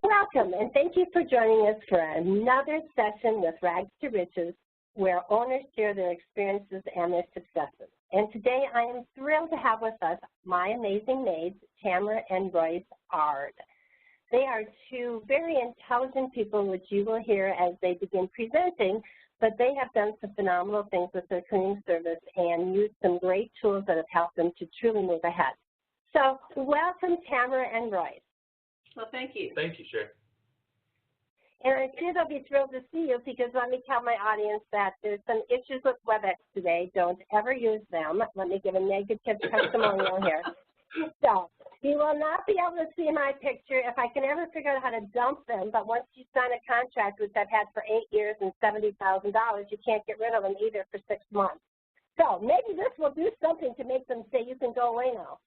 Welcome, and thank you for joining us for another session with Rags to Riches, where owners share their experiences and their successes. And today I am thrilled to have with us my amazing maids, Tamara and Royce Ard. They are two very intelligent people, which you will hear as they begin presenting, but they have done some phenomenal things with their cleaning service and used some great tools that have helped them to truly move ahead. So welcome, Tamara and Royce. Well, thank you. Thank you, Sharon. And I'm sure they'll be thrilled to see you, because let me tell my audience that there's some issues with WebEx today. Don't ever use them. Let me give a negative testimonial here. So you will not be able to see my picture if I can ever figure out how to dump them, but once you sign a contract, which I've had for 8 years and $70,000, you can't get rid of them either for 6 months. So maybe this will do something to make them say you can go away now.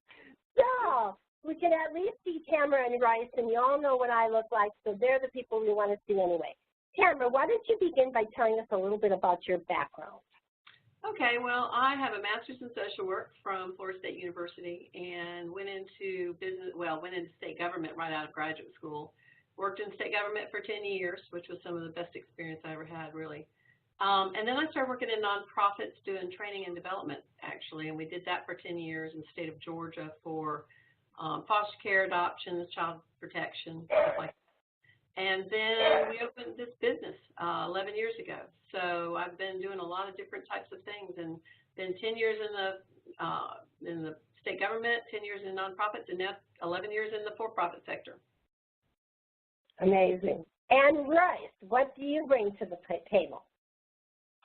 So we can at least see Tamara and Royce, and you all know what I look like, so they're the people we want to see anyway. Tamara, why don't you begin by telling us a little bit about your background? Okay, well, I have a master's in social work from Florida State University and went into state government right out of graduate school. Worked in state government for 10 years, which was some of the best experience I ever had, really. And then I started working in nonprofits doing training and development, actually, and we did that for 10 years in the state of Georgia for foster care, adoptions, child protection, stuff like that. And then we opened this business 11 years ago. So I've been doing a lot of different types of things, and been 10 years in the state government, 10 years in nonprofits, and now 11 years in the for-profit sector. Amazing. And Royce, what do you bring to the table?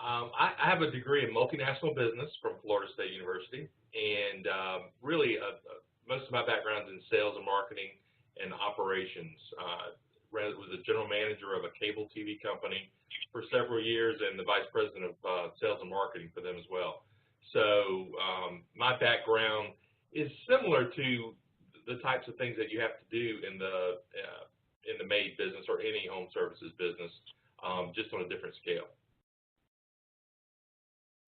I have a degree in multinational business from Florida State University, and really most of my background is in sales and marketing and operations. Was a general manager of a cable TV company for several years and the vice president of sales and marketing for them as well. So my background is similar to the types of things that you have to do in the maid business or any home services business, just on a different scale.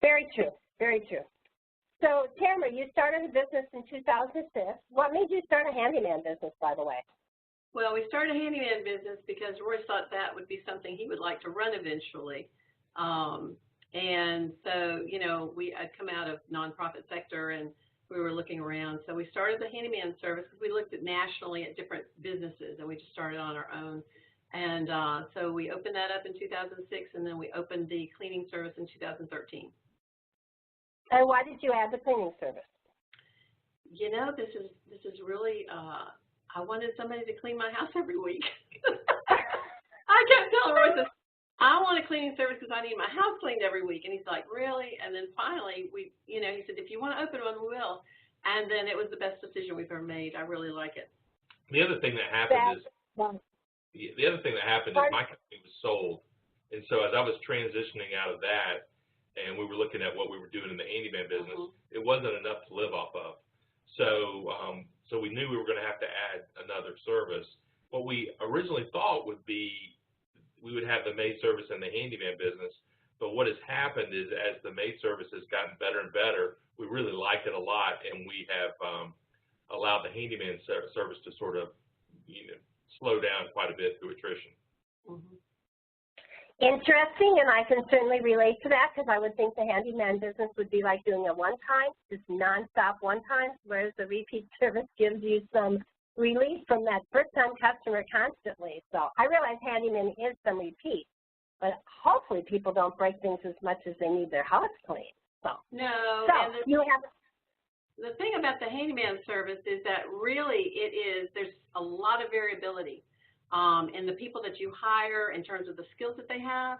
Very true, very true. So, Tamara, you started a business in 2006. What made you start a handyman business, by the way? Well, we started a handyman business because Roy thought that would be something he would like to run eventually. And so, you know, I'd come out of nonprofit sector and we were looking around. So we started the handyman service because we looked at nationally at different businesses, and we just started on our own. And so we opened that up in 2006, and then we opened the cleaning service in 2013. And why did you add the cleaning service? You know, this is really, I wanted somebody to clean my house every week. I kept telling Roy, I want a cleaning service because I need my house cleaned every week. And he's like, really? And then finally, he said, if you want to open one, we will. And then it was the best decision we've ever made. I really like it. The other thing that happened is my company was sold. And so as I was transitioning out of that, and we were looking at what we were doing in the handyman business, it wasn't enough to live off of. So so we knew we were going to have to add another service. What we originally thought would be we would have the maid service and the handyman business, but what has happened is as the maid service has gotten better and better, we really like it a lot, and we have allowed the handyman service to sort of slow down quite a bit through attrition. Interesting, and I can certainly relate to that, because I would think the handyman business would be like doing a one-time, just nonstop one-time, whereas the repeat service gives you some relief from that first-time customer constantly. So I realize handyman is some repeat, but hopefully people don't break things as much as they need their house cleaned. So no, so you have. The thing about the handyman service is that really there's a lot of variability. In the people that you hire in terms of the skills that they have,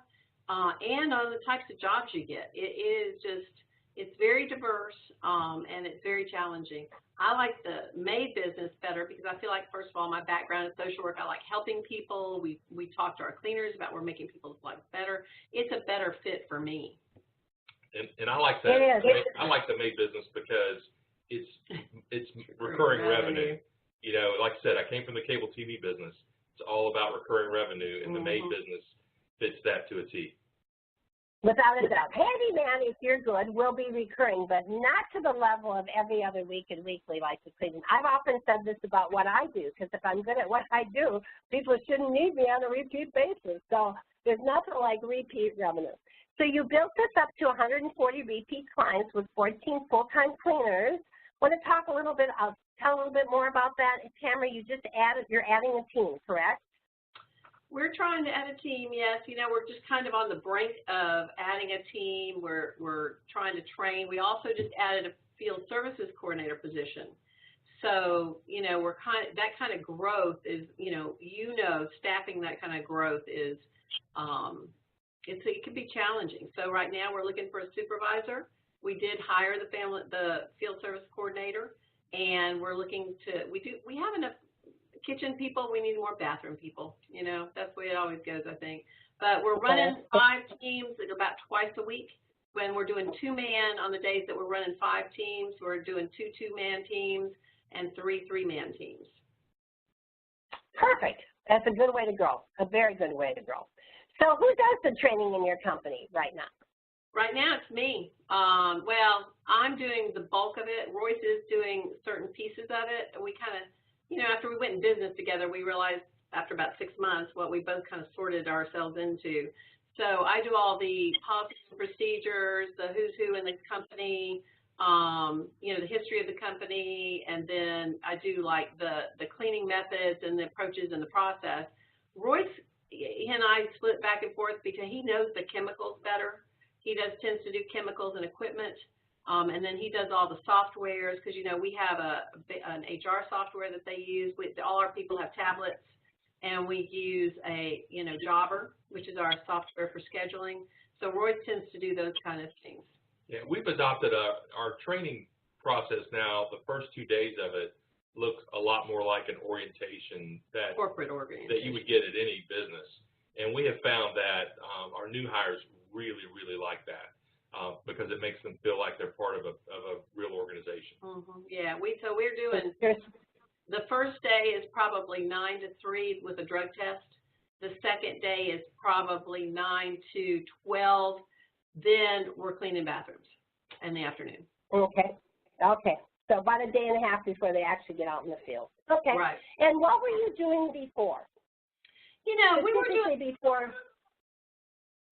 and on the types of jobs you get. It's very diverse, and it's very challenging. I like the maid business better because I feel like, first of all, my background in social work, I like helping people. We talk to our cleaners about we're making people's lives better. It's a better fit for me. And I like that. I like the maid business because it's recurring revenue. You know, like I said, I came from the cable TV business. It's all about recurring revenue, and the maid business fits that to a T. Without a doubt. Handyman, if you're good, will be recurring, but not to the level of every other week and weekly like the cleaning. I've often said this about what I do, because if I'm good at what I do, people shouldn't need me on a repeat basis. So there's nothing like repeat revenue. So you built this up to 140 repeat clients with 14 full-time cleaners. Want to talk a little bit, tell a little bit more about that. Tamara, you're adding a team, correct? We're trying to add a team, yes. You know, we're just kind of on the brink of adding a team. We're trying to train. We also just added a field services coordinator position. So, you know, that kind of growth is, staffing that kind of growth is, it can be challenging. So right now we're looking for a supervisor. We did hire the field service coordinator, and we're looking to, we have enough kitchen people, we need more bathroom people. You know, that's the way it always goes, I think. But we're running 5 teams about twice a week. When we're doing 2-man on the days that we're running 5 teams, we're doing 2 2-man teams and 3 3-man teams. Perfect. That's a good way to grow, a very good way to grow. So who does the training in your company right now? Right now it's me. Well, I'm doing the bulk of it. Royce is doing certain pieces of it. And we kind of, after we went in business together, we realized after about 6 months what we both kind of sorted ourselves into. So I do all the policies and procedures, the who's who in the company, the history of the company, and then I do like the cleaning methods and the approaches and the process. Royce, he and I split back and forth because he knows the chemicals better. He tends to do chemicals and equipment. And then he does all the softwares because, we have an HR software that they use. All our people have tablets, and we use a, Jobber, which is our software for scheduling. So Roy tends to do those kind of things. Yeah, we've adopted our training process now. The first 2 days of it looks a lot more like an orientation corporate orientation that you would get at any business. And we have found that our new hires really, really like that. Because it makes them feel like they're part of a real organization. Mm-hmm. Yeah, so we're doing, the first day is probably 9 to 3 with a drug test. The second day is probably 9 to 12. Then we're cleaning bathrooms in the afternoon. Okay. So about a day and a half before they actually get out in the field. Okay. Right. And what were you doing before? We were doing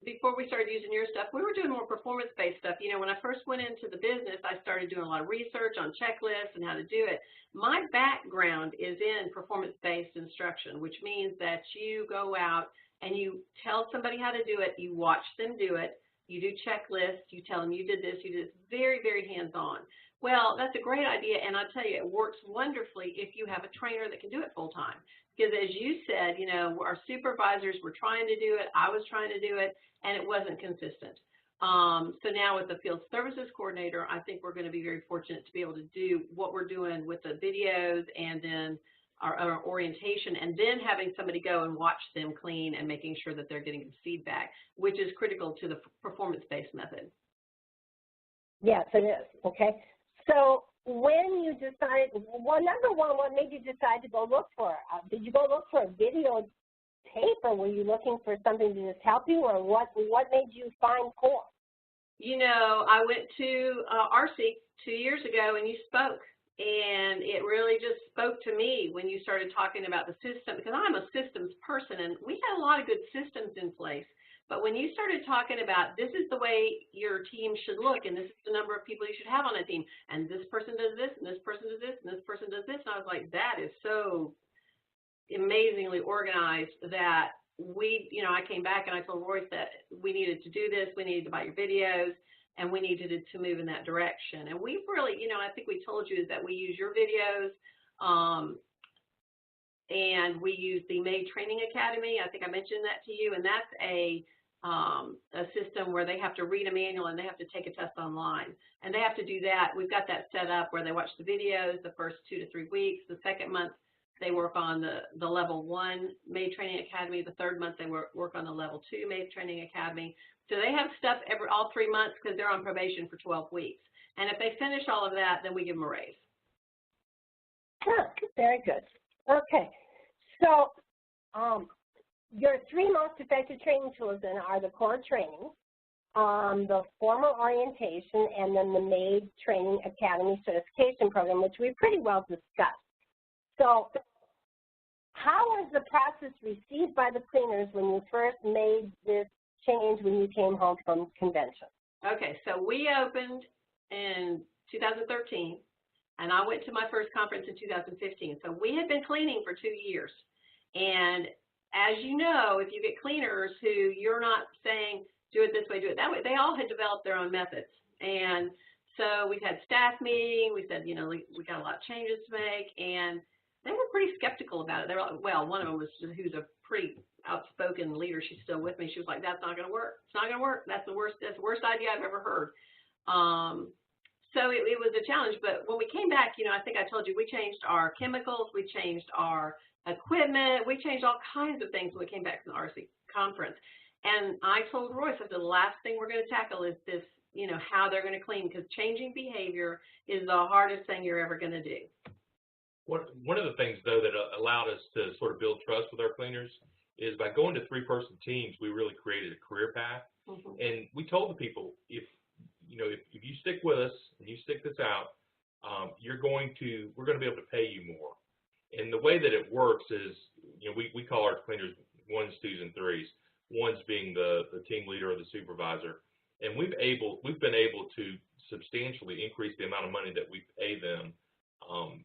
before we started using your stuff, we were doing more performance-based stuff. When I first went into the business, I started doing a lot of research on checklists and how to do it. My background is in performance-based instruction, which means that you go out and you tell somebody how to do it, you watch them do it, you do checklists, you tell them you did this, very, very hands-on. Well, that's a great idea, and I'll tell you, it works wonderfully if you have a trainer that can do it full-time. Because as you said, our supervisors were trying to do it, I was trying to do it, and it wasn't consistent. So now with the field services coordinator, I think we're going to be very fortunate to be able to do what we're doing with the videos and then our orientation, and then having somebody go and watch them clean and making sure that they're getting feedback, which is critical to the performance-based method. Yes, it is. Okay. So when you decided, number one, what made you decide to go look for it? Did you go look for a video tape, or were you looking for something to just help you, or what made you find CORE? I went to RC 2 years ago, and you spoke, and it really just spoke to me when you started talking about the system, because I'm a systems person, and we had a lot of good systems in place. But when you started talking about this is the way your team should look, and this is the number of people you should have on a team, and this person does this, and this person does this, and this person does this, and I was like, that is so amazingly organized that I came back and I told Royce that we needed to do this, we needed to buy your videos, and we needed to move in that direction. And we really, I think we told you is that we use your videos, and we use the Maid Training Academy. I think I mentioned that to you, and that's a system where they have to read a manual and they have to take a test online. And they have to do that. We've got that set up where they watch the videos the first 2 to 3 weeks. The second month, they work on the level 1 Maid Training Academy. The third month, they work on the level 2 Maid Training Academy. So they have stuff all 3 months because they're on probation for 12 weeks. And if they finish all of that, then we give them a raise. Very good. Okay. So your 3 most effective training tools then are the core training, the formal orientation, and then the Maid Training Academy certification program, which we pretty well discussed. So how was the process received by the cleaners when you first made this change when you came home from convention? Okay, so we opened in 2013, and I went to my first conference in 2015. So we had been cleaning for 2 years. And as you know, if you get cleaners who you're not saying, do it this way, do it that way, they all had developed their own methods. And so we've had staff meeting. We said, you know, we got a lot of changes to make, and they were pretty skeptical about it. They were like, well, one of them was who's a pretty outspoken leader. She's still with me. She was like, that's not going to work. It's not going to work. That's the worst idea I've ever heard. So it was a challenge. But when we came back, you know, I think I told you, we changed our chemicals. We changed our equipment. We changed all kinds of things when we came back from the RC conference. And I told Royce, I said, the last thing we're going to tackle is this, you know, how they're going to clean, because changing behavior is the hardest thing you're ever going to do. One of the things, though, that allowed us to sort of build trust with our cleaners is by going to 3-person teams, we really created a career path. Mm-hmm. And we told the people, if you stick with us and you stick this out, we're going to be able to pay you more. And the way that it works is, you know, we call our cleaners 1s, 2s, and 3s. 1s being the team leader or the supervisor. And we've been able to substantially increase the amount of money that we pay them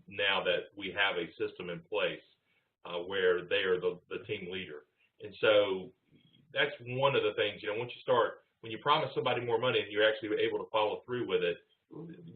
now that we have a system in place where they are the team leader. And so that's one of the things, you know, when you promise somebody more money and you're actually able to follow through with it,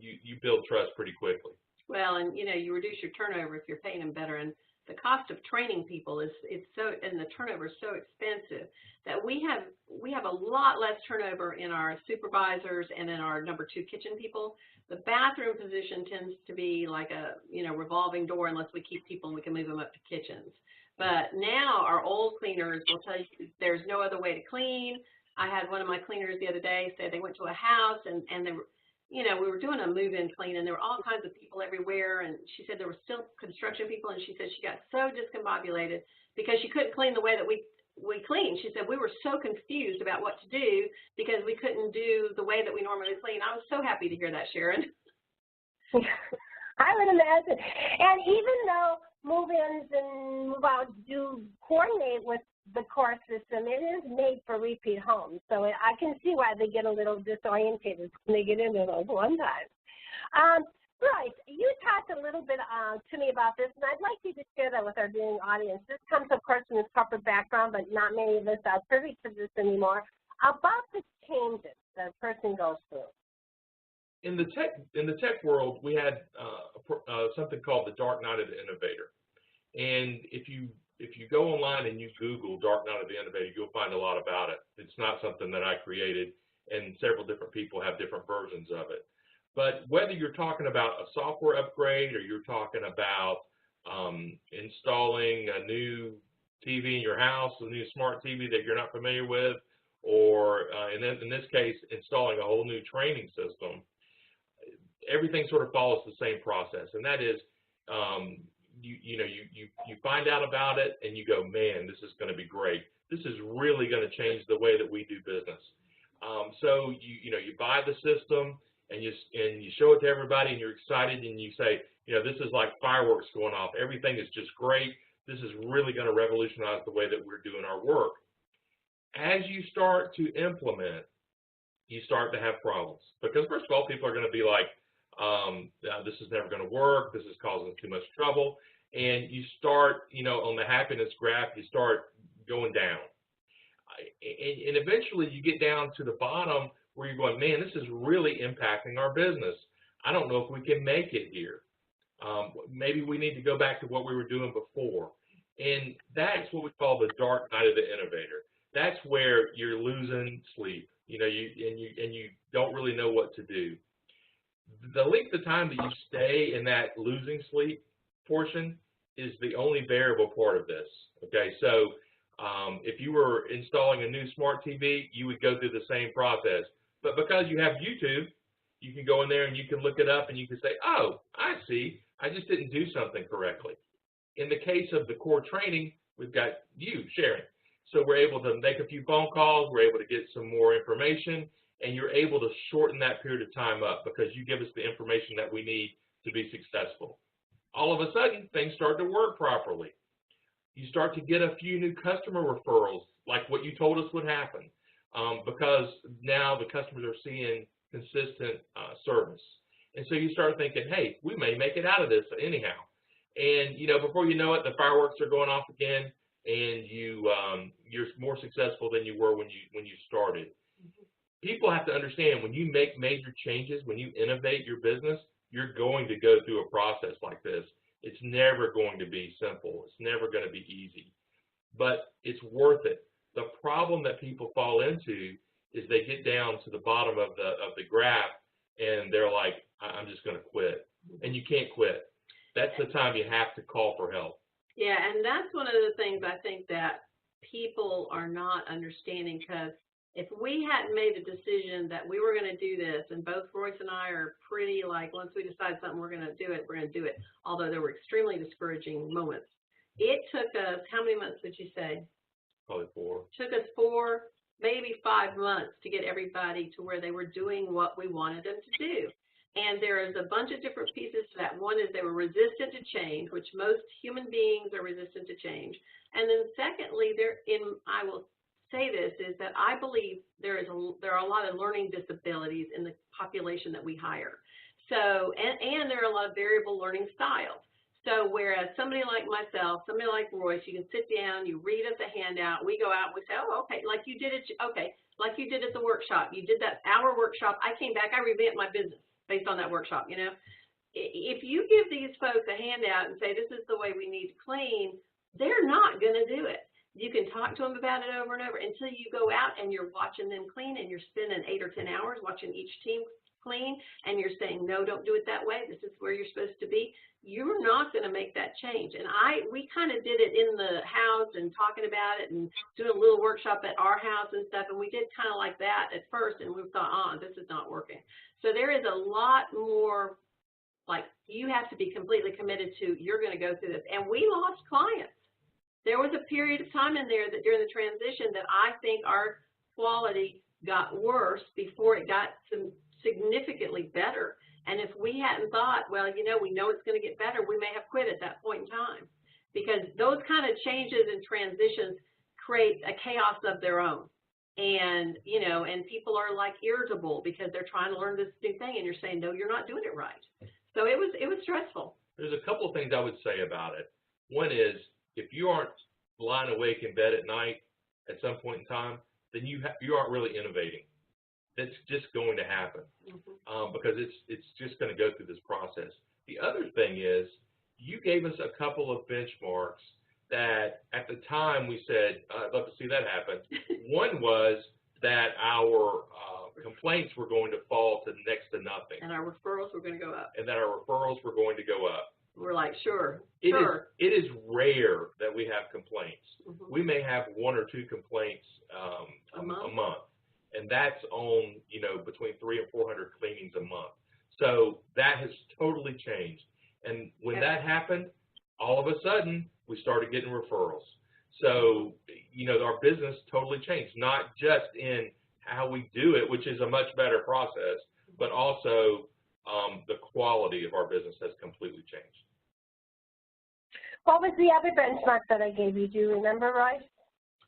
you build trust pretty quickly. Well, and, you know, you reduce your turnover if you're paying them better. And the cost of training people and the turnover is so expensive that we have a lot less turnover in our supervisors and in our number 2 kitchen people. The bathroom position tends to be like a, you know, revolving door unless we keep people and we can move them up to kitchens. But now our old cleaners will tell you there's no other way to clean. I had one of my cleaners the other day say they went to a house and they were, you know, we were doing a move-in clean, and there were all kinds of people everywhere, and she said there were still construction people, and she said she got so discombobulated because she couldn't clean the way that we clean. She said we were so confused about what to do because we couldn't do the way that we normally clean. I was so happy to hear that, Sharon. I would imagine. And even though move-ins and move-outs do coordinate with the core system, it is made for repeat homes. So I can see why they get a little disorientated when they get into those one time. Right, you talked a little bit to me about this, and I'd like you to share that with our viewing audience. This comes, of course, from a corporate background, but not many of us are privy to this anymore, about the changes that a person goes through. In the tech world, we had something called the Dark Night of the Innovator. And if you go online and you Google Dark Night of the Innovator, you'll find a lot about it. It's not something that I created, and several different people have different versions of it. But whether you're talking about a software upgrade or you're talking about installing a new TV in your house, a new smart TV that you're not familiar with, or in this case, installing a whole new training system, everything sort of follows the same process, and that is you find out about it and you go, man, this is going to be great. This is really going to change the way that we do business. So you buy the system and you show it to everybody and you're excited and you say, you know, this is like fireworks going off. Everything is just great. This is really going to revolutionize the way that we're doing our work. As you start to implement, you start to have problems because first of all, people are going to be like, this is never going to work. This is causing too much trouble. And you start, you know, on the happiness graph, you start going down. And eventually you get down to the bottom where you're going, man, this is really impacting our business. I don't know if we can make it here. Maybe we need to go back to what we were doing before. And that's what we call the dark night of the innovator. That's where you're losing sleep, you know, you don't really know what to do. The length of time that you stay in that losing sleep portion is the only variable part of this, okay? So if you were installing a new smart TV, you would go through the same process. But because you have YouTube, you can go in there and you can look it up and you can say, oh, I see, I just didn't do something correctly. In the case of the core training, we've got you, Sharon. So we're able to make a few phone calls, we're able to get some more information, and you're able to shorten that period of time up because you give us the information that we need to be successful. All of a sudden, things start to work properly. You start to get a few new customer referrals, like what you told us would happen, because now the customers are seeing consistent service. And so you start thinking, hey, we may make it out of this anyhow. And, you know, before you know it, the fireworks are going off again, and you're more successful than you were when you started. People have to understand, when you make major changes, when you innovate your business, you're going to go through a process like this. It's never going to be simple. It's never going to be easy, but it's worth it. The problem that people fall into is they get down to the bottom of the graph and they're like, I'm just going to quit. And you can't quit. That's the time you have to call for help. Yeah, and that's one of the things I think that people are not understanding, because if we hadn't made a decision that we were going to do this, and both Royce and I are pretty like, once we decide something, we're going to do it, we're going to do it, although there were extremely discouraging moments. It took us, how many months would you say? Probably 4. Took us 4, maybe 5 months to get everybody to where they were doing what we wanted them to do. And there is a bunch of different pieces to that. One is they were resistant to change, which most human beings are resistant to change. And then secondly, I will say this, is that I believe there are a lot of learning disabilities in the population that we hire. So, and there are a lot of variable learning styles. So whereas somebody like myself, somebody like Royce, you can sit down, you read us a handout, we go out and we say, oh, okay, like you did it, okay, like you did at the workshop. You did that hour workshop. I came back, I revamped my business based on that workshop, you know. If you give these folks a handout and say, this is the way we need to clean, they're not going to do it. You can talk to them about it over and over until you go out and you're watching them clean, and you're spending 8 or 10 hours watching each team clean, and you're saying, no, don't do it that way. This is where you're supposed to be. You're not going to make that change. And we kind of did it in the house and talking about it and doing a little workshop at our house and stuff, and we did kind of like that at first, and we thought, this is not working. So there is a lot more, like, you have to be completely committed to, you're going to go through this. And we lost clients. There was a period of time in there that during the transition that I think our quality got worse before it got significantly better. And if we hadn't thought, well, you know, we know it's going to get better, we may have quit at that point in time. Because those kind of changes and transitions create a chaos of their own. And, you know, and people are like irritable because they're trying to learn this new thing, and you're saying, no, you're not doing it right. So it was stressful. There's a couple of things I would say about it. One is, if you aren't lying awake in bed at night at some point in time, then you aren't really innovating. It's just going to happen, because it's just going to go through this process. The other thing is, you gave us a couple of benchmarks that at the time we said, I'd love to see that happen. One was that our complaints were going to fall to next to nothing. And our referrals were going to go up. And that our referrals were going to go up. We're like, sure. It is rare that we have complaints. We may have 1 or 2 complaints a month. And that's on, you know, between 300 and 400 cleanings a month. So that has totally changed. And when that happened, all of a sudden, we started getting referrals. So, you know, our business totally changed, not just in how we do it, which is a much better process, but also the quality of our business has completely changed. What was the other benchmark that I gave you? Do you remember, Royce?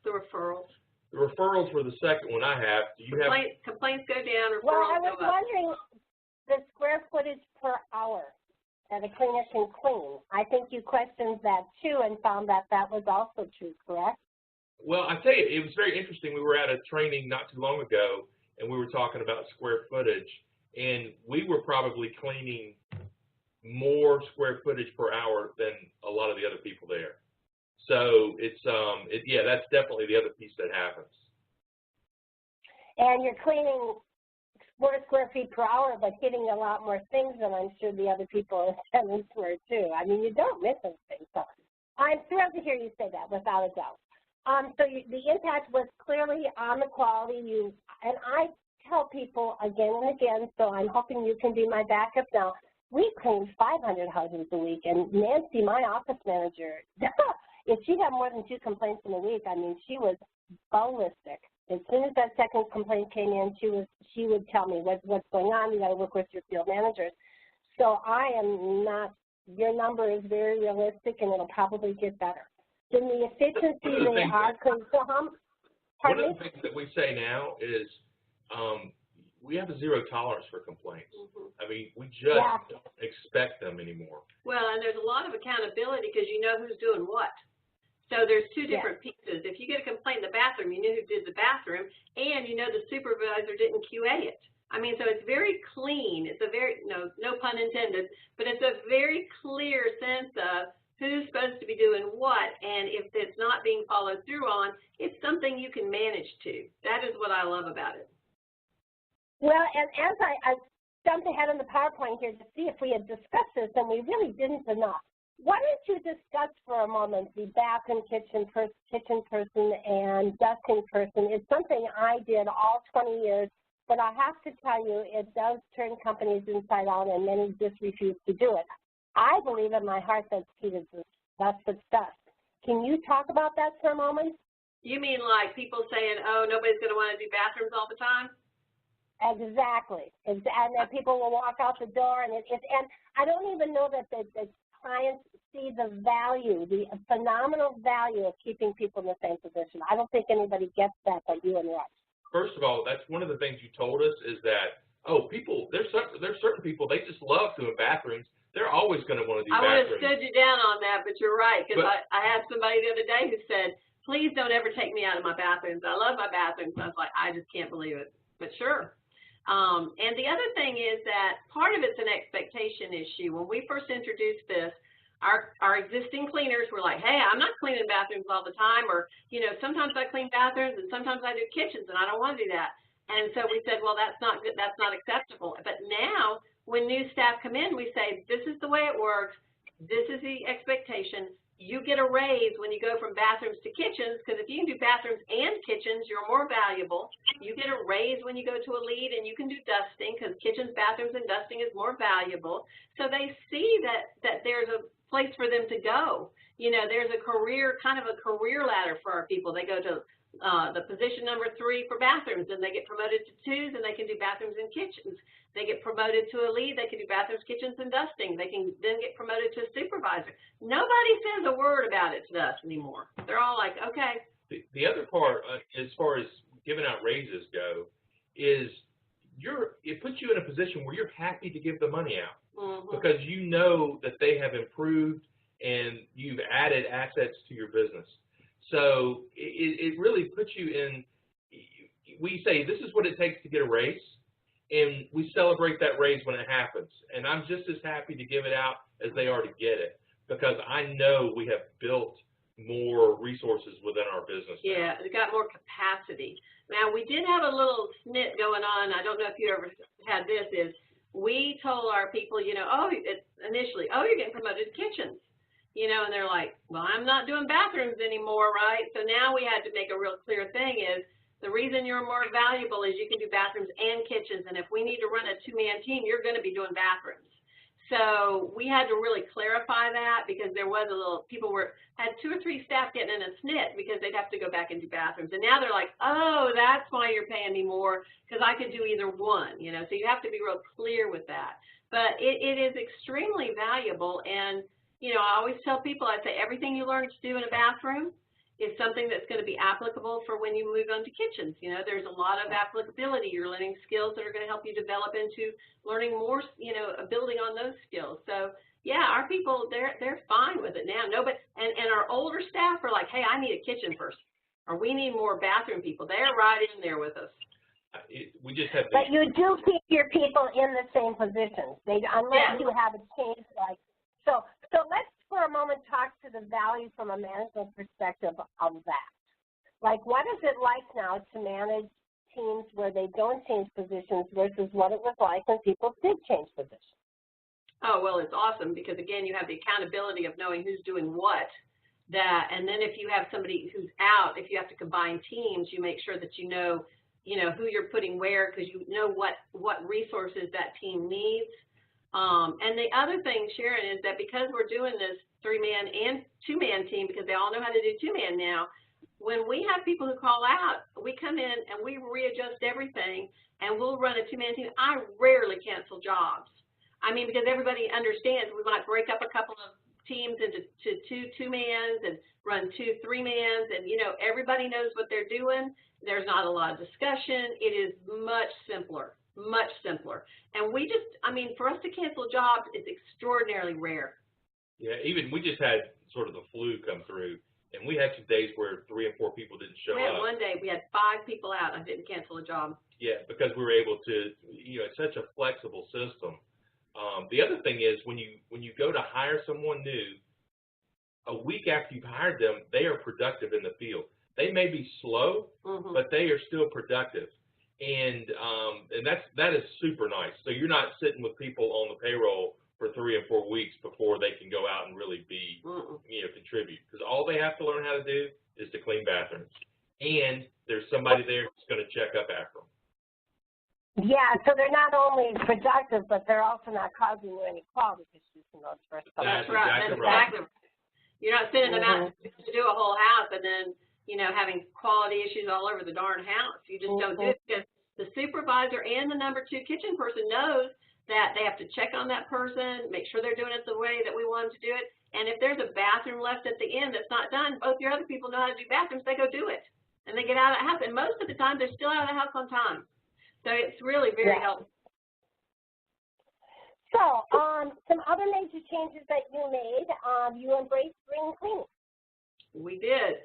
The referrals. The referrals were the second one I have. Do you have complaints go down, referrals well, I was go up. wondering the square footage per hour that a cleaner can clean. I think you questioned that too and found that that was also true, correct? Well, I tell you, it was very interesting. We were at a training not too long ago, and we were talking about square footage, and we were probably cleaning more square footage per hour than a lot of the other people there. So it's yeah, that's definitely the other piece that happens. And you're cleaning 4 square feet per hour, but hitting a lot more things than I'm sure the other people in were too. I mean, you don't miss anything. So I'm thrilled to hear you say that, without a doubt. So the impact was clearly on the quality. And I tell people again and again, so I'm hoping you can be my backup now. We cleaned 500 houses a week, and Nancy, my office manager, if she had more than 2 complaints in a week, I mean, she was ballistic. As soon as that second complaint came in, she would tell me what's going on. You got to work with your field managers. So I am not. Your number is very realistic, and it'll probably get better. In the efficiency they are. One of the things that we say now is we have a zero tolerance for complaints. I mean, we just don't expect them anymore. Well, and there's a lot of accountability because you know who's doing what. So there's two different pieces. If you get a complaint in the bathroom, you know who did the bathroom, and you know the supervisor didn't QA it. I mean, so it's very clean. It's a very, no pun intended, but it's a very clear sense of who's supposed to be doing what, and if it's not being followed through on, it's something you can manage to. That is what I love about it. Well, and as I jumped ahead on the PowerPoint here to see if we had discussed this, and we really didn't enough. Why don't you discuss for a moment the bathroom kitchen person and dusting person? It's something I did all 20 years, but I have to tell you, it does turn companies inside out, and many just refuse to do it. I believe in my heart that's key to this. That's what's dust. Can you talk about that for a moment? You mean like people saying, oh, nobody's going to want to do bathrooms all the time? Exactly. And then people will walk out the door, and and I don't even know that the clients see the value, the phenomenal value of keeping people in the same position. I don't think anybody gets that but you and Russ. First of all, that's one of the things you told us is that, there's certain people, they just love doing bathrooms. They're always going to want to do bathrooms. I would have stood you down on that, but you're right, because I had somebody the other day who said, please don't ever take me out of my bathrooms. I love my bathrooms. I was like, I just can't believe it, but sure. And the other thing is that part of it's an expectation issue. When we first introduced this, our existing cleaners were like, hey, I'm not cleaning bathrooms all the time, or, sometimes I clean bathrooms and sometimes I do kitchens and I don't want to do that. And so we said, well, that's not good, that's not acceptable. But now when new staff come in, we say, this is the way it works, this is the expectation. You get a raise when you go from bathrooms to kitchens, because if you can do bathrooms and kitchens, you're more valuable. You get a raise when you go to a lead, and you can do dusting, because kitchens, bathrooms, and dusting is more valuable. So they see that there's a place for them to go. There's a career, kind of a career ladder for our people. They go to the position number 3 for bathrooms, and they get promoted to 2s, and they can do bathrooms and kitchens. They get promoted to a lead, they can do bathrooms, kitchens, and dusting. They can then get promoted to a supervisor. Nobody says a word about it to us anymore. They're all like, okay. The other part, as far as giving out raises go, is it puts you in a position where you're happy to give the money out because you know that they have improved and you've added assets to your business. So it really puts you in, we say this is what it takes to get a raise, and we celebrate that raise when it happens. And I'm just as happy to give it out as they are to get it, because I know we have built more resources within our business now. Yeah, it got more capacity. Now, we did have a little snit going on. I don't know if you ever had this, is we told our people, initially, you're getting promoted to kitchens. And they're like, well, I'm not doing bathrooms anymore, right? So now we had to make a real clear thing is the reason you're more valuable is you can do bathrooms and kitchens, and if we need to run a 2-man team, you're going to be doing bathrooms. So we had to really clarify that, because there was people had 2 or 3 staff getting in a snit because they'd have to go back and do bathrooms. And now they're like, oh, that's why you're paying me more, because I could do either one, So you have to be real clear with that. But it is extremely valuable, and I always tell people, I say everything you learn to do in a bathroom is something that's going to be applicable for when you move on to kitchens. There's a lot of applicability. You're learning skills that are going to help you develop into learning more, building on those skills. So, yeah, our people, they're fine with it now. And our older staff are like, hey, I need a kitchen person, or we need more bathroom people. They're right in there with us. We just have. But you do keep your people in the same positions, unless you have a change like so. So let's for a moment talk to the value from a management perspective of that. Like, what is it like now to manage teams where they don't change positions versus what it was like when people did change positions? Oh, well, it's awesome because, again, you have the accountability of knowing who's doing what. And then if you have somebody who's out, if you have to combine teams, you make sure that you know who you're putting where, because you know what resources that team needs. And the other thing, Sharon, is that because we're doing this 3-man and 2-man team, because they all know how to do 2-man now, when we have people who call out, we come in and we readjust everything, and we'll run a two-man team. I rarely cancel jobs. I mean, because everybody understands we might break up a couple of teams into two-mans and run 2 3-mans, and, you know, everybody knows what they're doing. There's not a lot of discussion. It is much simpler, much simpler. And we just, I mean, for us to cancel jobs is extraordinarily rare. Yeah, even we just had sort of the flu come through, and we had some days where 3 and 4 people didn't show up. We had one day, we had 5 people out. I didn't cancel a job. Yeah, because we were able to, you know, it's such a flexible system. The other thing is when you go to hire someone new, a week after you've hired them, they are productive in the field. They may be slow, but they are still productive, and that is super nice. So you're not sitting with people on the payroll for 3 and 4 weeks before they can go out and really be, you know, contribute. Because all they have to learn how to do is to clean bathrooms, and there's somebody there who's going to check up after them. Yeah, so they're not only productive, but they're also not causing you any quality issues in those first couple. That's right. That's exactly right. You're not sending them out to do a whole house and then, you know, having quality issues all over the darn house. You just don't do it because the supervisor and the number 2 kitchen person knows that they have to check on that person, make sure they're doing it the way that we want them to do it. And if there's a bathroom left at the end that's not done, both your other people know how to do bathrooms, they go do it. And they get out of the house. And most of the time, they're still out of the house on time. So it's really very helpful. So some other major changes that you made, you embraced spring cleaning. We did.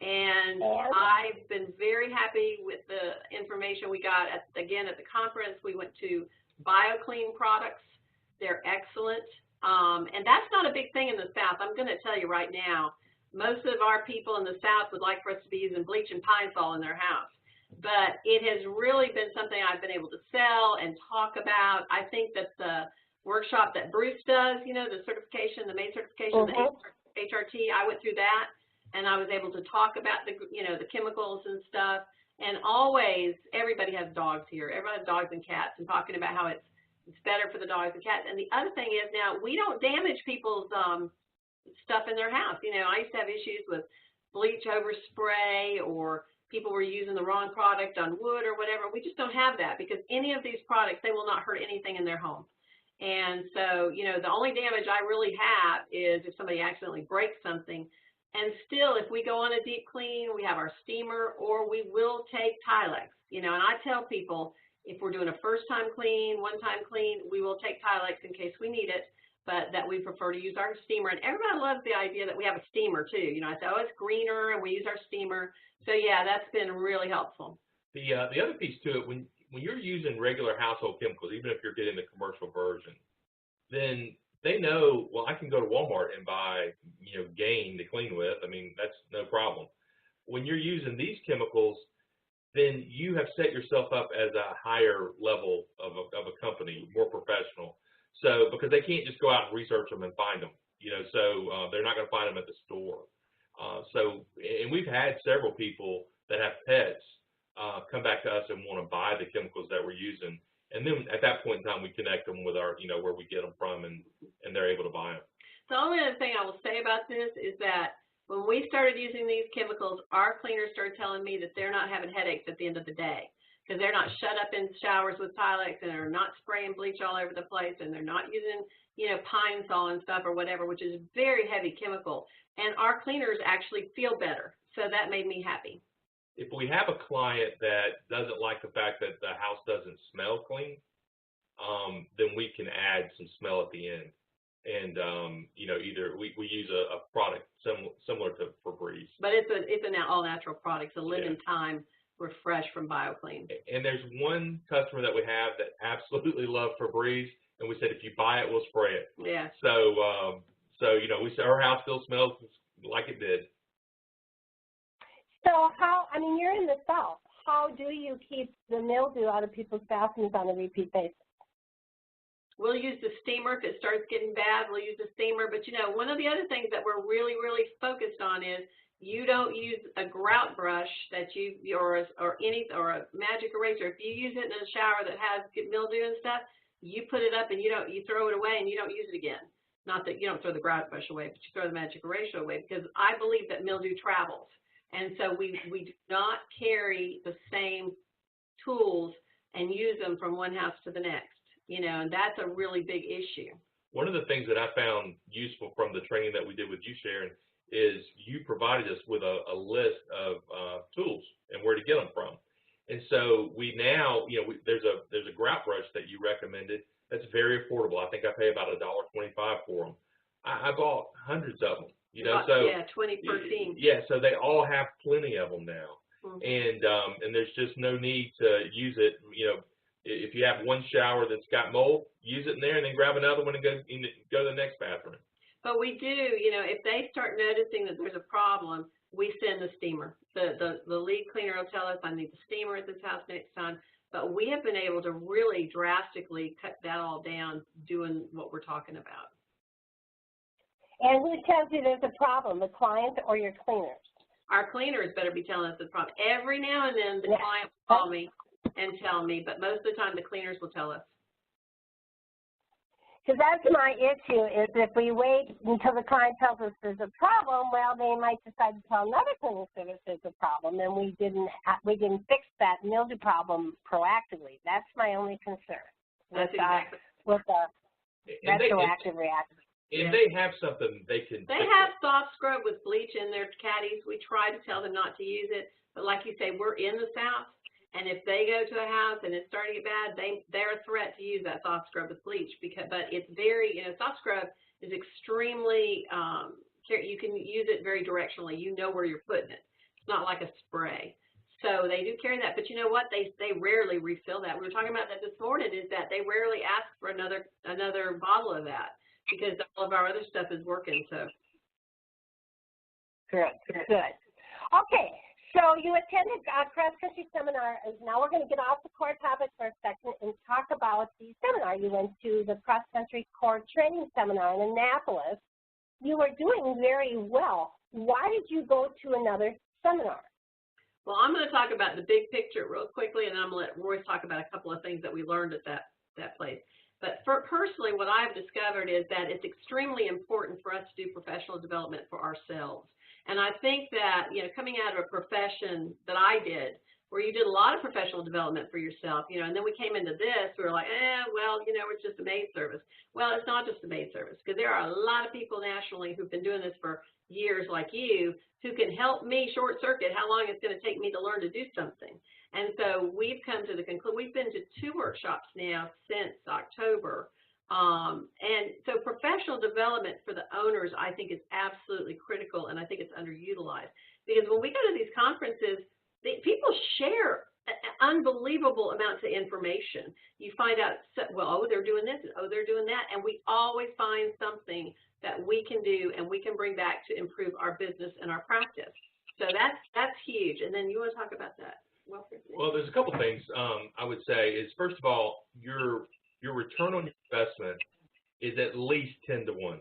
And I've been very happy with the information we got, again, at the conference. We went to BioClean products. They're excellent. And that's not a big thing in the South. I'm going to tell you right now, most of our people in the South would like for us to be using bleach and pine sol in their house. But it has really been something I've been able to sell and talk about. I think that the workshop that Bruce does, you know, the certification, the MAID certification, the HRT, I went through that, and I was able to talk about the, you know, the chemicals and stuff. And always, everybody has dogs here. Everybody has dogs and cats, and talking about how it's better for the dogs and cats. And the other thing is, now, we don't damage people's stuff in their house. You know, I used to have issues with bleach overspray, or people were using the wrong product on wood or whatever. We just don't have that, because any of these products, they will not hurt anything in their home. And so, you know, the only damage I really have is if somebody accidentally breaks something. And still, if we go on a deep clean, we have our steamer, or we will take Tilex. You know, and I tell people, if we're doing a first-time clean, one-time clean, we will take Tilex in case we need it, but that we prefer to use our steamer. And everybody loves the idea that we have a steamer, too. You know, I say, oh, it's greener, and we use our steamer. So, yeah, that's been really helpful. The other piece to it, when you're using regular household chemicals, even if you're getting the commercial version, then they know, well, I can go to Walmart and buy, you know, Gain to clean with. I mean, that's no problem. When you're using these chemicals, then you have set yourself up as a higher level of a company, more professional. So, because they can't just go out and research them and find them, you know, so they're not going to find them at the store. And we've had several people that have pets come back to us and want to buy the chemicals that we're using. And then at that point in time, we connect them with our, you know, where we get them from, and they're able to buy them. The only other thing I will say about this is that when we started using these chemicals, our cleaners started telling me that they're not having headaches at the end of the day, because they're not shut up in showers with Tilex, and they're not spraying bleach all over the place, and they're not using, you know, pine sol and stuff or whatever, which is very heavy chemical. And our cleaners actually feel better. So that made me happy. If we have a client that doesn't like the fact that the house doesn't smell clean, then we can add some smell at the end. And, you know, either we use a product similar to Febreze. But it's an all-natural product, a lemon thyme refresh from BioClean. And there's one customer that we have that absolutely loves Febreze, and we said, if you buy it, we'll spray it. Yeah. So you know, we said our house still smells like it did. So I mean, you're in the South. How do you keep the mildew out of people's bathrooms on a repeat basis? We'll use the steamer. If it starts getting bad, we'll use the steamer. But, you know, one of the other things that we're really, really focused on is you don't use a grout brush that or a magic eraser. If you use it in a shower that has mildew and stuff, you put it up and you throw it away and you don't use it again. Not that you don't throw the garage brush away, but you throw the magic eraser away, because I believe that mildew travels. And so we do not carry the same tools and use them from one house to the next, and that's a really big issue. One of the things that I found useful from the training that we did with you, Sharon, is you provided us with a list of tools and where to get them from. And so we now, there's a grout brush that you recommended that's very affordable. I think I pay about $1.25 for them. I bought hundreds of them, so 20 per team. Yeah, so they all have plenty of them now. And there's just no need to use it. If you have one shower that's got mold, use it in there, and then grab another one and go to the next bathroom. But we do, if they start noticing that there's a problem, we send the steamer. The lead cleaner will tell us, I need the steamer at this house next time. But we have been able to really drastically cut that all down doing what we're talking about. And who tells you there's a problem, the client or your cleaners? Our cleaners better be telling us the problem. Every now and then the client will call me and tell me, but most of the time the cleaners will tell us. Because that's my issue, is if we wait until the client tells us there's a problem, well, they might decide to tell another cleaning service there's a problem, and we didn't fix that mildew problem proactively. That's my only concern with the retroactive reaction. If they have something, they can. They have soft scrub with bleach in their caddies. We try to tell them not to use it, but like you say, we're in the South, and if they go to a house and it's starting to get bad, they're a threat to use that soft scrub with bleach, but it's very, soft scrub is extremely, you can use it very directionally. You know where you're putting it. It's not like a spray. So they do carry that, but you know what? They rarely refill that. We were talking about that this morning, is that they rarely ask for another bottle of that, because all of our other stuff is working. So good. Okay. So you attended a cross-country seminar. Now we're going to get off the core topic for a second and talk about the seminar. You went to the cross-country core training seminar in Annapolis. You were doing very well. Why did you go to another seminar? Well, I'm going to talk about the big picture real quickly, and I'm going to let Royce talk about a couple of things that we learned at that place. But personally, what I've discovered is that it's extremely important for us to do professional development for ourselves. And I think that, coming out of a profession that I did, where you did a lot of professional development for yourself, and then we came into this, we were like, it's just a maid service. Well, it's not just a maid service, because there are a lot of people nationally who've been doing this for years like you, who can help me short circuit how long it's going to take me to learn to do something. And so we've come to the conclusion, we've been to 2 workshops now since October. And so professional development for the owners, I think, is absolutely critical, and I think it's underutilized. Because when we go to these conferences, people share unbelievable amounts of information. You find out, they're doing this, and they're doing that, and we always find something that we can do and we can bring back to improve our business and our practice. So that's huge. And then you want to talk about that? Well, there's a couple things I would say is, first of all, your return on your investment is at least 10 to 1,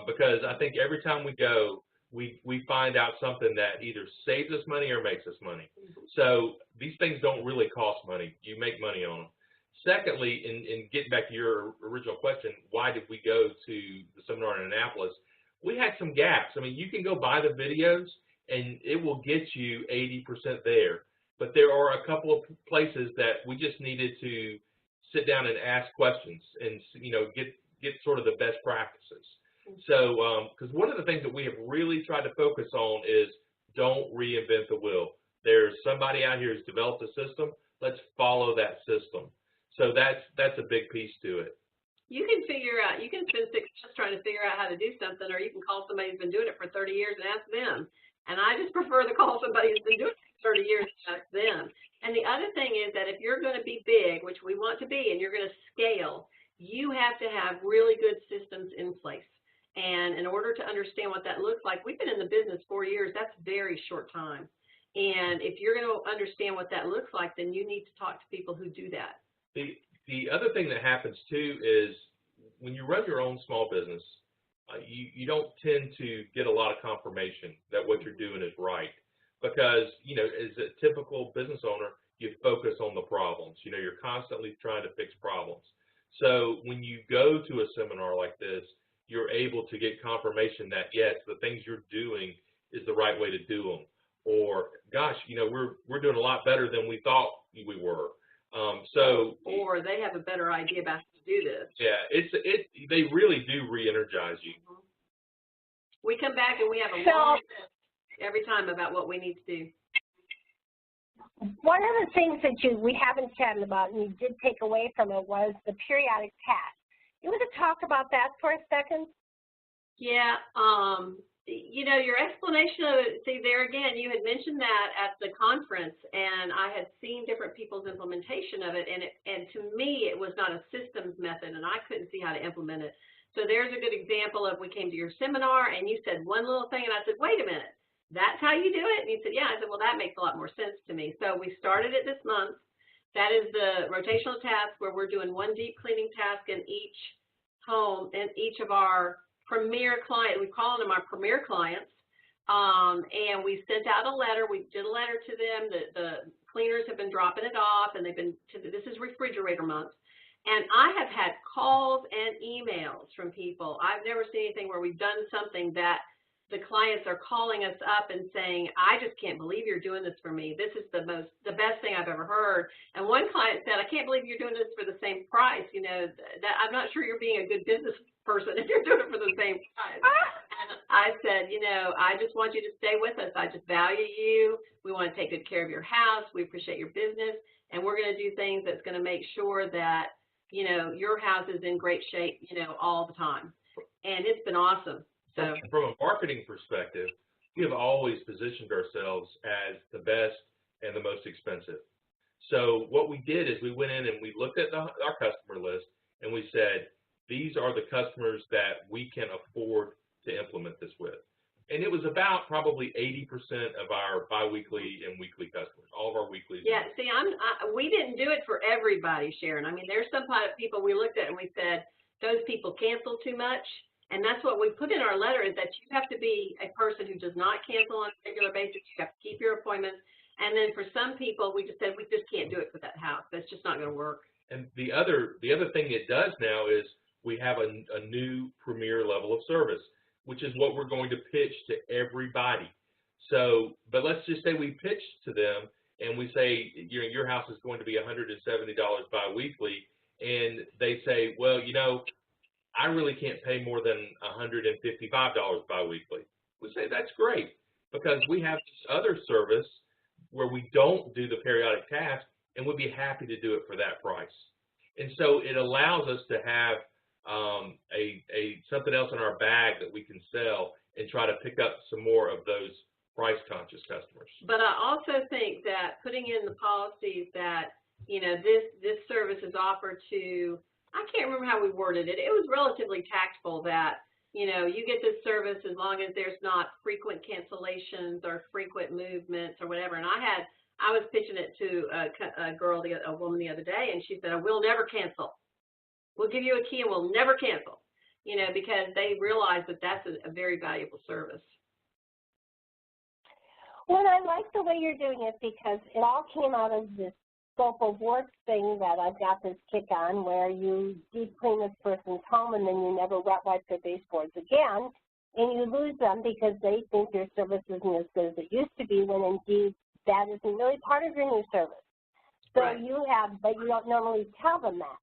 because I think every time we go, we find out something that either saves us money or makes us money. So these things don't really cost money. You make money on them. Secondly, in getting back to your original question, why did we go to the seminar in Annapolis? We had some gaps. I mean, you can go buy the videos, and it will get you 80% there. But there are a couple of places that we just needed to sit down and ask questions and, get sort of the best practices. So, because one of the things that we have really tried to focus on is don't reinvent the wheel. There's somebody out here who's developed a system. Let's follow that system. So that's a big piece to it. You can spend 6 months trying to figure out how to do something, or you can call somebody who's been doing it for 30 years and ask them. And I just prefer to call somebody who's been doing it for 30 years and ask them. And the other thing is that if you're going to be big, which we want to be, and you're going to scale, you have to have really good systems in place. And in order to understand what that looks like, we've been in the business 4 years. That's a very short time. And if you're going to understand what that looks like, then you need to talk to people who do that. The other thing that happens too is when you run your own small business, you don't tend to get a lot of confirmation that what you're doing is right, because as a typical business owner, you focus on the problems. You're constantly trying to fix problems. So when you go to a seminar like this, you're able to get confirmation that, yes, the things you're doing is the right way to do them. Or, gosh, you know, we're doing a lot better than we thought we were. Or they have a better idea about how to do this. Yeah, they really do re-energize you. Mm-hmm. We come back and we have a long list every time about what we need to do. One of the things that we haven't chatted about and you did take away from it was the periodic task. You want to talk about that for a second? Yeah, you know, your explanation of it, see there again, you had mentioned that at the conference, and I had seen different people's implementation of it, and to me it was not a systems method, and I couldn't see how to implement it. So there's a good example of we came to your seminar, and you said one little thing, and I said, wait a minute, that's how you do it? And you said, yeah. I said, well, that makes a lot more sense to me. So we started it this month. That is the rotational task where we're doing one deep cleaning task in each home, in each of our premier client, we call them our premier clients, and we sent out a letter. We did a letter to them. The cleaners have been dropping it off, and they've been this is refrigerator month, and I have had calls and emails from people. I've never seen anything where we've done something that the clients are calling us up and saying, I just can't believe you're doing this for me. This is the best thing I've ever heard. And one client said, I can't believe you're doing this for the same price. You know, that I'm not sure you're being a good business person if you're doing it for the same price. And I said, you know, I just want you to stay with us. I just value you. We want to take good care of your house. We appreciate your business. And we're going to do things that's going to make sure that, you know, your house is in great shape, you know, all the time. And it's been awesome. So, from a marketing perspective, we have always positioned ourselves as the best and the most expensive. So what we did is we went in and we looked at our customer list and we said, these are the customers that we can afford to implement this with. And it was about probably 80% of our biweekly and weekly customers, all of our weeklies. Yeah, see, we didn't do it for everybody, Sharon. I mean, there's some people we looked at and we said, those people cancel too much. And that's what we put in our letter is that you have to be a person who does not cancel on a regular basis. You have to keep your appointments. And then for some people, we just said we just can't do it for that house. That's just not going to work. And the other thing it does now is we have a new premier level of service, which is what we're going to pitch to everybody. So, but let's just say we pitch to them and we say, your house is going to be $170 biweekly, and they say, well, you know, I really can't pay more than $155 biweekly. We say that's great because we have this other service where we don't do the periodic task, and we'd be happy to do it for that price. And so it allows us to have something else in our bag that we can sell and try to pick up some more of those price-conscious customers. But I also think that putting in the policies that, you know, this service is offered to, I can't remember how we worded it. It was relatively tactful that, you know, you get this service as long as there's not frequent cancellations or frequent movements or whatever. And I was pitching it to a woman the other day, and she said, we'll never cancel. We'll give you a key and we'll never cancel, you know, because they realize that that's a very valuable service. Well, I like the way you're doing it because it all came out of this scope of work thing that I've got this kick on where you deep clean this person's home and then you never wet wipe their baseboards again, and you lose them because they think your service isn't as good as it used to be when indeed that isn't really part of your new service. So right. But you don't normally tell them that.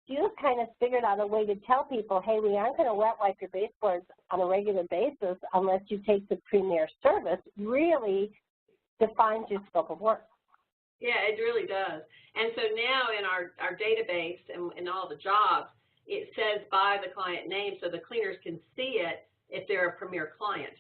You've kind of figured out a way to tell people, hey, we aren't going to wet wipe your baseboards on a regular basis unless you take the premier service. Really defines your scope of work. Yeah, it really does. And so now in our database and in all the jobs, it says by the client name so the cleaners can see it if they're a premier client.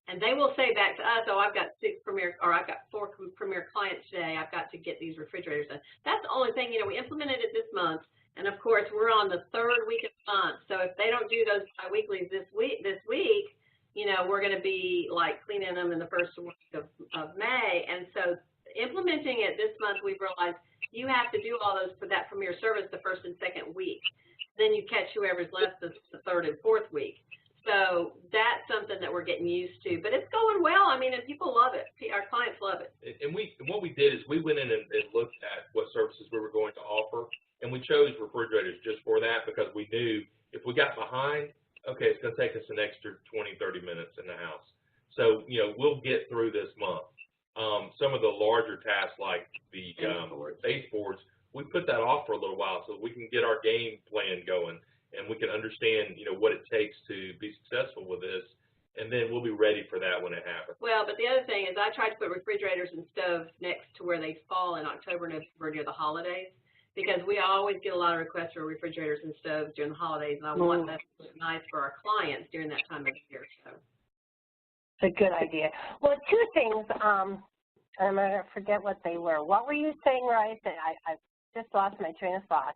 And they will say back to us, oh, I've got 4 premier clients today. I've got to get these refrigerators done. That's the only thing, you know, we implemented it this month. And of course, we're on the 3rd week of the month. So if they don't do those bi-weeklies this week, you know, we're going to be like cleaning them in the 1st week of May. And so implementing it this month, we've realized you have to do all those for that premier service the 1st and 2nd week. Then you catch whoever's left the 3rd and 4th week. So that's something that we're getting used to. But it's going well. I mean, and people love it. Our clients love it. And what we did is we went in and looked at what services we were going to offer, and we chose refrigerators just for that because we knew if we got behind, okay, it's going to an extra 20, 30 minutes in the house. So, you know, we'll get through this month. Some of the larger tasks like the baseboards, we put that off for a little while so we can get our game plan going and we can understand, you know, what it takes to be successful with this, and then we'll be ready for that when it happens. Well, but the other thing is I try to put refrigerators and stoves next to where they fall in October, November near the holidays, because we always get a lot of requests for refrigerators and stoves during the holidays, and I want that to look nice for our clients during that time of year. So. It's a good idea. Well, two things. I'm going to forget what they were. What were you saying, Royce? I just lost my train of thought.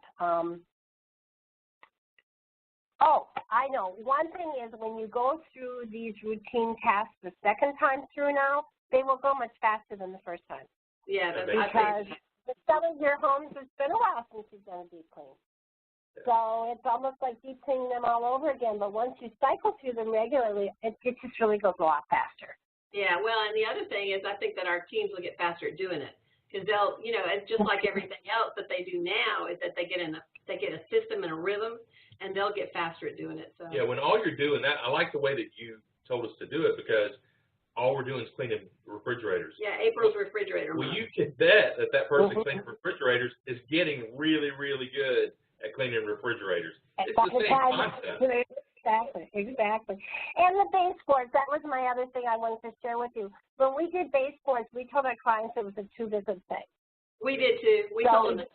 Oh, I know. One thing is when you go through these routine tasks the second time through now, they will go much faster than the first time. Yeah, that's because some of your homes, it's been a while since you've done a deep clean. So it's almost like deep cleaning them all over again. But once you cycle through them regularly, it just really goes a lot faster. Yeah, well, and the other thing is I think that our teams will get faster at doing it. Because they'll, you know, it's just like everything else that they do now is that they get a system and a rhythm, and they'll get faster at doing it. So. Yeah, when all you're doing that, I like the way that you told us to do it because all we're doing is cleaning refrigerators. Yeah, April's refrigerator. Well, you can bet that person cleaning refrigerators is getting really, really good at cleaning refrigerators. It's the same concept. Exactly. And the baseboards, that was my other thing I wanted to share with you. When we did baseboards, we told our clients it was a 2-visit thing. We did too. We told them.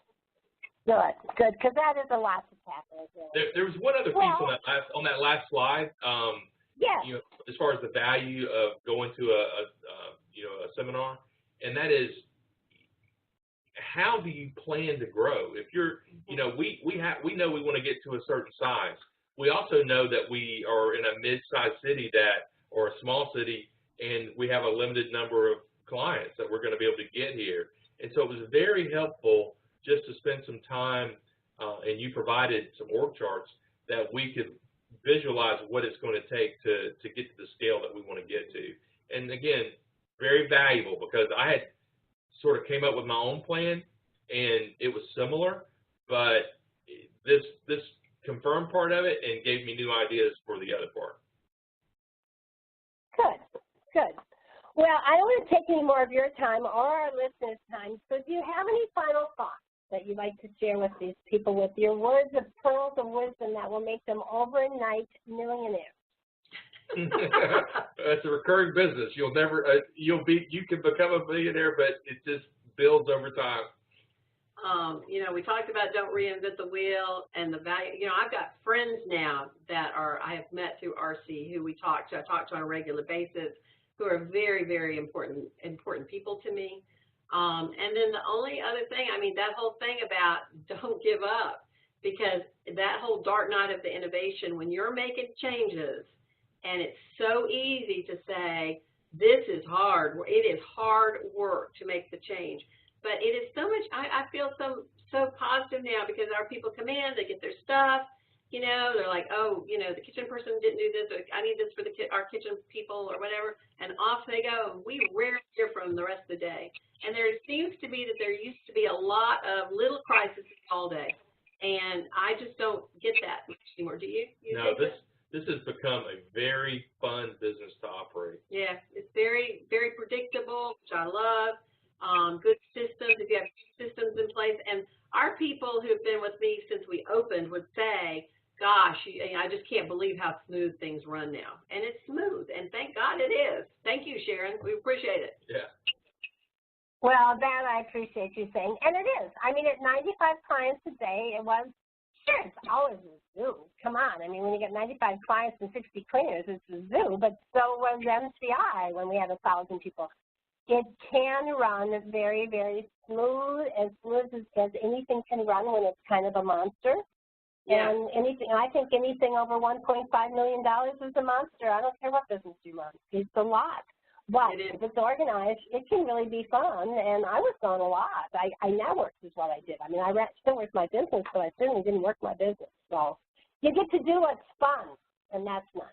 Good, because that is a lot to tackle. Really. There was one other piece on that last slide. Yeah. You know, as far as the value of going to a seminar, and that is, how do you plan to grow? If you're, you know, we know we want to get to a certain size. We also know that we are in a mid-sized city or a small city, and we have a limited number of clients that we're going to be able to get here. And so it was very helpful just to spend some time, and you provided some org charts that we could visualize what it's going to take to get to the scale that we want to get to. And again, very valuable because I had sort of came up with my own plan, and it was similar, but this confirmed part of it and gave me new ideas for the other part. Good. Well, I don't want to take any more of your time or our listeners' time, so do you have any final thoughts that you'd like to share with these people with your words of pearls of wisdom that will make them overnight millionaires? That's a recurring business. You can become a millionaire, but it just builds over time. You know, we talked about don't reinvent the wheel and the value. You know, I've got friends now that I have met through RC who I talk to on a regular basis, who are very, very important people to me. And then the only other thing, I mean, that whole thing about don't give up, because that whole dark night of the innovation, when you're making changes, and it's so easy to say, this is hard. It is hard work to make the change. But it is so much, I feel so positive now because our people come in, they get their stuff, you know, they're like, oh, you know, the kitchen person didn't do this, or I need this for our kitchen people or whatever, and off they go. We rarely hear from them the rest of the day. And there seems to be that there used to be a lot of little crises all day, and I just don't get that much anymore. Do you? No, this has become a very fun business to operate. Yeah, it's very, very predictable, which I love. Good systems, if you have systems in place. And our people who have been with me since we opened would say, gosh, I just can't believe how smooth things run now. And it's smooth, and thank God it is. Thank you, Sharon. We appreciate it. Yeah. Well, that I appreciate you saying. And it is. I mean, at 95 clients a day, it was, sure, it's always a zoo. Come on. I mean, when you get 95 clients and 60 cleaners, it's a zoo. But so was MCI when we had 1,000 people. It can run very, very smooth as anything can run when it's kind of a monster. Yeah. And I think anything over $1.5 million is a monster. I don't care what business you run. It's a lot. But if it's organized, it can really be fun, and I was gone a lot. I networked is what I did. I mean, I still worked my business, but I certainly didn't work my business. So you get to do what's fun, and that's nice.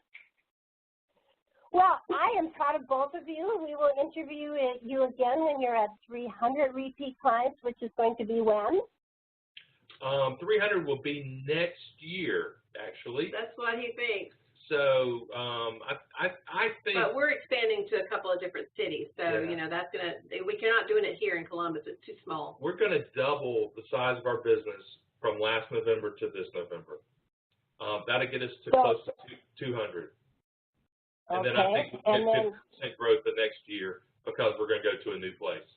Well, I am proud of both of you. We will interview you again when you're at 300 repeat clients, which is going to be when? 300 will be next year, actually. That's what he thinks. So I think. But we're expanding to a couple of different cities, so Yeah. you know that's we're not doing it here in Columbus. It's too small. We're going to double the size of our business from last November to this November. That'll get us to close to 200. And then I think we'll get 50% growth the next year because we're going to go to a new place.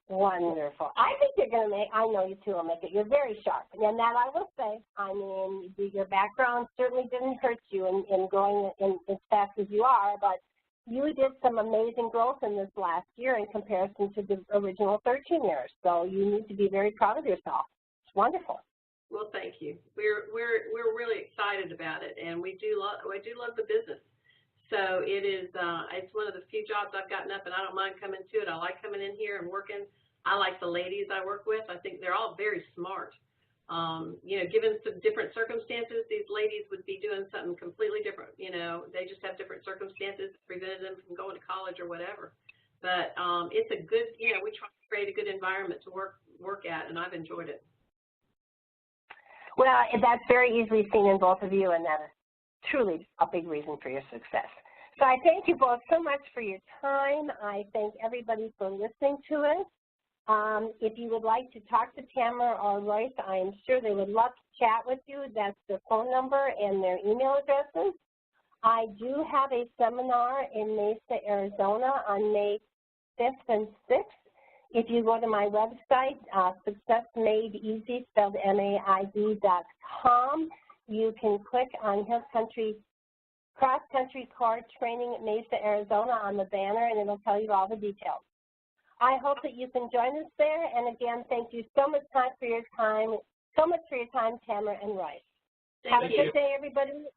Wonderful. I think you're going to make, I know you two will make it. You're very sharp. And that I will say, I mean, your background certainly didn't hurt you in growing as fast as you are, but you did some amazing growth in this last year in comparison to the original 13 years. So you need to be very proud of yourself. It's wonderful. Well, thank you. We're really excited about it, and we do love the business. So it is it's one of the few jobs I've gotten up, and I don't mind coming to it. I like coming in here and working. I like the ladies I work with. I think they're all very smart. You know, given some different circumstances, these ladies would be doing something completely different. You know, they just have different circumstances that prevented them from going to college or whatever. But it's a good, you know, we try to create a good environment to work at, and I've enjoyed it. Well, that's very easily seen in both of you, and that is truly a big reason for your success. So I thank you both so much for your time. I thank everybody for listening to us. If you would like to talk to Tamara or Royce, I am sure they would love to chat with you. That's their phone number and their email addresses. I do have a seminar in Mesa, Arizona on May 5th and 6th. If you go to my website, successmadeeasy, spelled MAID.com, you can click on Hill Country Cross Country Car Training at Mesa, Arizona on the banner, and it'll tell you all the details. I hope that you can join us there, and again, thank you so much for your time, Tamara and Royce. Have a good day, everybody.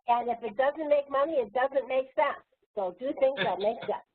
And if it doesn't make money, it doesn't make sense. So do things that make sense.